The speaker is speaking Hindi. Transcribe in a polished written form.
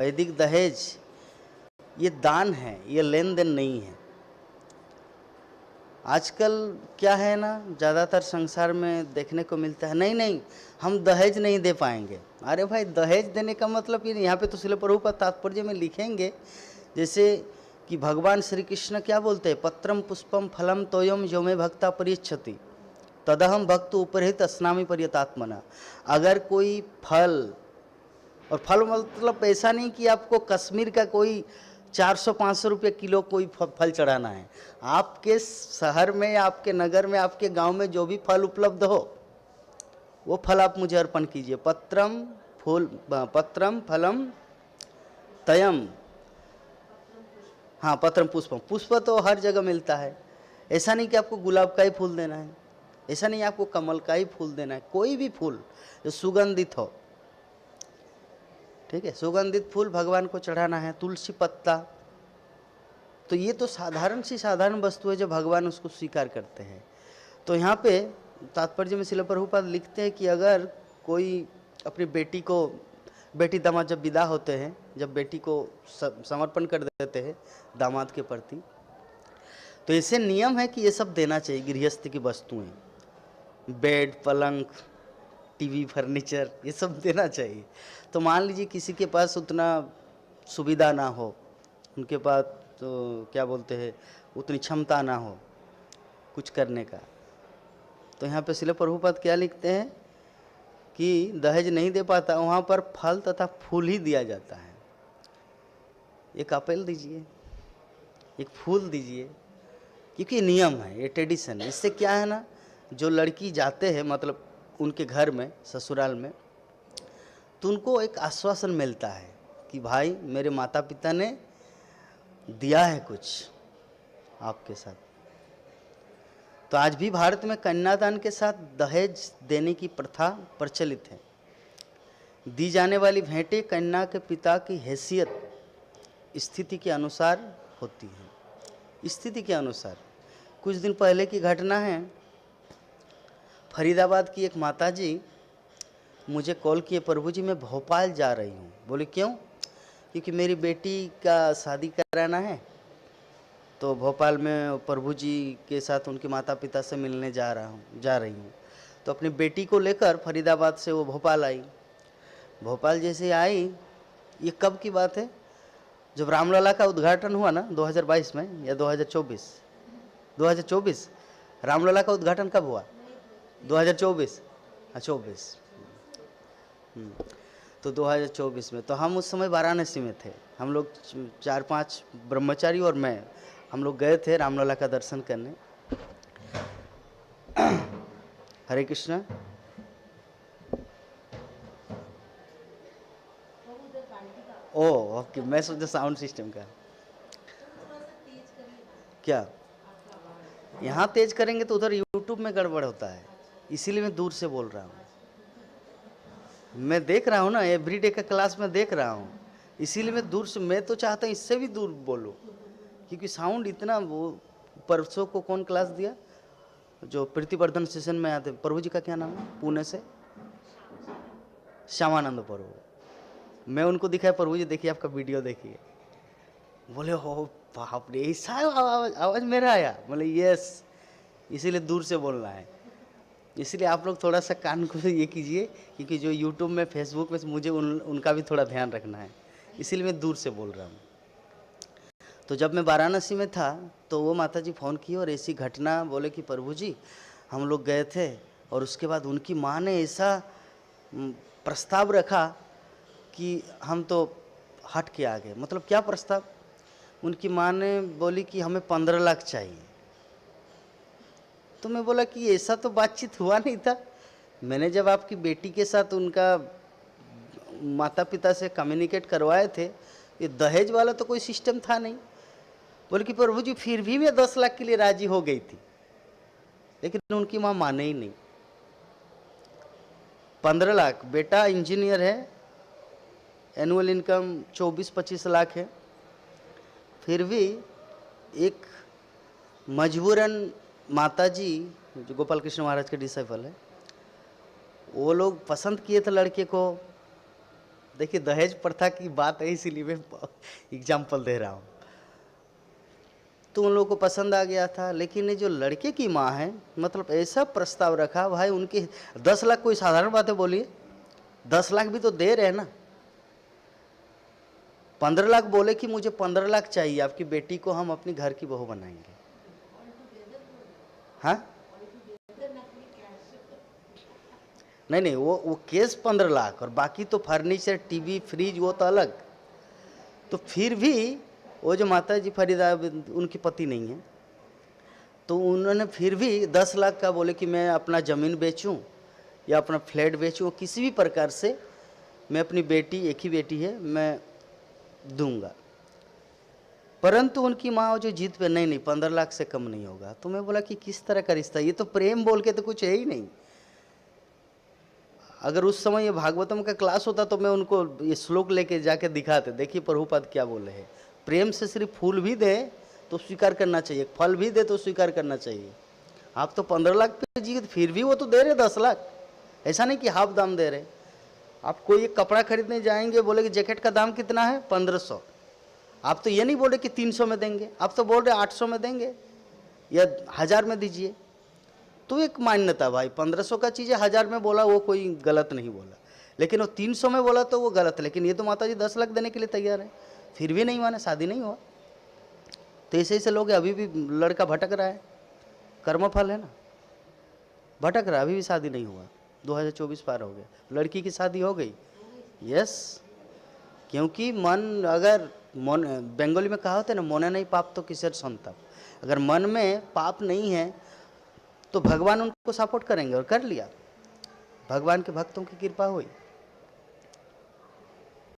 वैदिक दहेज ये दान है, ये लेन देन नहीं है। आजकल क्या है ना, ज़्यादातर संसार में देखने को मिलता है, नहीं नहीं हम दहेज नहीं दे पाएंगे। अरे भाई, दहेज देने का मतलब ये नहीं। यहाँ पे तो शिल प्रभुपाद तात्पर्य में लिखेंगे जैसे कि भगवान श्री कृष्ण क्या बोलते हैं, पत्रम पुष्पम फलम तोयम जो में भक्ता परिच्छति तदहम भक्त उपरहित स्नामी पर्यतात्मना। अगर कोई फल, और फल मतलब ऐसा नहीं कि आपको कश्मीर का कोई 400-500 रुपये किलो कोई फल चढ़ाना है। आपके शहर में, आपके नगर में, आपके गांव में जो भी फल उपलब्ध हो वो फल आप मुझे अर्पण कीजिए। पत्रम फलम तयम, हाँ पत्रम पुष्पम, पुष्प तो हर जगह मिलता है। ऐसा नहीं कि आपको गुलाब का ही फूल देना है, ऐसा नहीं आपको कमल का ही फूल देना है, कोई भी फूल जो सुगंधित हो, ठीक है, सुगंधित फूल भगवान को चढ़ाना है। तुलसी पत्ता, तो ये तो साधारण वस्तु है जो भगवान उसको स्वीकार करते हैं। तो यहाँ पे तात्पर्य में शिल प्रभुपाद लिखते हैं कि अगर कोई अपनी बेटी दामाद जब विदा होते हैं, जब बेटी को समर्पण कर देते हैं दामाद के प्रति, तो ऐसे नियम है कि ये सब देना चाहिए। गृहस्थ की वस्तुएं, बेड, पलंग, टीवी, फर्नीचर, ये सब देना चाहिए। तो मान लीजिए किसी के पास उतना सुविधा ना हो, उनके पास तो क्या बोलते हैं, उतनी क्षमता ना हो कुछ करने का, तो यहाँ पे शिल प्रभुपाद क्या लिखते हैं कि दहेज नहीं दे पाता, वहाँ पर फल तथा फूल ही दिया जाता है। एक एप्पल दीजिए, एक फूल दीजिए, क्योंकि नियम है, ये ट्रेडिशन है। इससे क्या है ना, जो लड़की जाते हैं मतलब उनके घर में, ससुराल में, तो उनको एक आश्वासन मिलता है कि भाई मेरे माता पिता ने दिया है कुछ आपके साथ। तो आज भी भारत में कन्यादान के साथ दहेज देने की प्रथा प्रचलित है। दी जाने वाली भेंटें कन्या के पिता की हैसियत स्थिति के अनुसार होती है। स्थिति के अनुसार, कुछ दिन पहले की घटना है, फरीदाबाद की एक माताजी मुझे कॉल किए, प्रभु जी मैं भोपाल जा रही हूँ। बोले क्यों? क्योंकि मेरी बेटी का शादी कराना है, तो भोपाल में प्रभु जी के साथ उनके माता पिता से मिलने जा रही हूँ। तो अपनी बेटी को लेकर फरीदाबाद से वो भोपाल आई। भोपाल जैसे आई, ये कब की बात है, जब रामलला का उद्घाटन हुआ ना 2022 में या 2024 रामलला का उद्घाटन कब हुआ? 2024, हाँ 24। तो 2024 में, तो हम उस समय वाराणसी में थे। हम लोग 4-5 ब्रह्मचारी और मैं, हम लोग गए थे रामलला का दर्शन करने। हरे कृष्णा। ओ ओके, मैं सोचा साउंड सिस्टम का। क्या यहाँ तेज करेंगे तो उधर यूट्यूब में गड़बड़ होता है, इसीलिए मैं दूर से बोल रहा हूँ। मैं देख रहा हूँ ना, एवरीडे का क्लास में देख रहा हूँ, इसीलिए मैं दूर से, मैं तो चाहता हूँ इससे भी दूर बोलूँ, क्योंकि साउंड इतना। वो परसों को कौन क्लास दिया, जो प्रीतिवर्धन सेशन में आते, प्रभु जी का क्या नाम है, पुणे से, श्यामानंद प्रभु, मैं उनको दिखाया, प्रभु जी देखिए आपका वीडियो देखिए। बोले हो बाप रे, ऐसा आवाज मेरा आया? बोले यस, इसीलिए दूर से बोलना है। इसलिए आप लोग थोड़ा सा कान को ये कीजिए, क्योंकि जो यूट्यूब में, फेसबुक में, मुझे उनका भी थोड़ा ध्यान रखना है, इसीलिए मैं दूर से बोल रहा हूँ। तो जब मैं वाराणसी में था तो वो माता जी फ़ोन की और ऐसी घटना, बोले कि प्रभु जी हम लोग गए थे, और उसके बाद उनकी माँ ने ऐसा प्रस्ताव रखा कि हम तो हट के आ गए। मतलब क्या प्रस्ताव? उनकी माँ ने बोली कि हमें 15 लाख चाहिए। तो मैं बोला कि ऐसा तो बातचीत हुआ नहीं था। मैंने जब आपकी बेटी के साथ उनका माता पिता से कम्युनिकेट करवाए थे, ये दहेज वाला तो कोई सिस्टम था नहीं। बोले कि प्रभु जी फिर भी मैं 10 लाख के लिए राजी हो गई थी, लेकिन उनकी माँ माने ही नहीं। 15 लाख, बेटा इंजीनियर है, एनुअल इनकम 24-25 लाख है, फिर भी एक मजबूरन माताजी, जो गोपाल कृष्ण महाराज के डिसाइपल है, वो लोग पसंद किए थे लड़के को, देखिए दहेज प्रथा की बात है, इसीलिए मैं एग्जाम्पल दे रहा हूँ। तो उन लोगों को पसंद आ गया था, लेकिन ये जो लड़के की माँ है, मतलब ऐसा प्रस्ताव रखा भाई, उनके 10 लाख कोई साधारण बात है बोलिए, 10 लाख भी तो दे रहे हैं ना। 15 लाख बोले कि मुझे 15 लाख चाहिए, आपकी बेटी को हम अपनी घर की बहू बनाएंगे। हाँ नहीं नहीं, वो केस 15 लाख और बाकी तो फर्नीचर, टीवी, फ्रिज वो तो अलग। तो फिर भी वो जो माता जी फरीदा, उनके पति नहीं है, तो उन्होंने फिर भी 10 लाख का बोले कि मैं अपना ज़मीन बेचूं या अपना फ्लैट बेचूं, किसी भी प्रकार से मैं अपनी बेटी, एक ही बेटी है, मैं दूंगा। परंतु उनकी माँ जो जीत पे, नहीं नहीं 15 लाख से कम नहीं होगा। तो मैं बोला कि किस तरह का रिश्ता, ये तो प्रेम बोल के तो कुछ है ही नहीं। अगर उस समय ये भागवतम का क्लास होता तो मैं उनको ये श्लोक लेके जाके दिखाते, देखिए प्रभुपाद क्या बोले हैं, प्रेम से सिर्फ फूल भी दे तो स्वीकार करना चाहिए, फल भी दे तो स्वीकार करना चाहिए। आप तो 15 लाख पे जी, फिर भी वो तो दे रहे 10 लाख, ऐसा नहीं कि हाफ दाम दे रहे। आप कोई एक कपड़ा खरीदने जाएंगे, बोले कि जैकेट का दाम कितना है, 1500, आप तो ये नहीं बोल रहे कि 300 में देंगे, आप तो बोल रहे 800 में देंगे या 1000 में दीजिए। तो एक मान्यता भाई, 1500 का चीज़ है, 1000 में बोला वो कोई गलत नहीं बोला, लेकिन वो 300 में बोला तो वो गलत है। लेकिन ये तो माता जी 10 लाख देने के लिए तैयार है, फिर भी नहीं माने, शादी नहीं हुआ। तो ऐसे ऐसे लोग अभी भी, लड़का भटक रहा है, कर्मफल है ना, भटक रहा है, अभी भी शादी नहीं हुआ। 2024 पार हो गया, लड़की की शादी हो गई, यस। क्योंकि मन, अगर मन, बंगाली में कहा होता है ना, मोने नहीं पाप तो किसर संताप। अगर मन में पाप नहीं है तो भगवान उनको सपोर्ट करेंगे, और कर लिया, भगवान के भक्तों की कृपा हुई।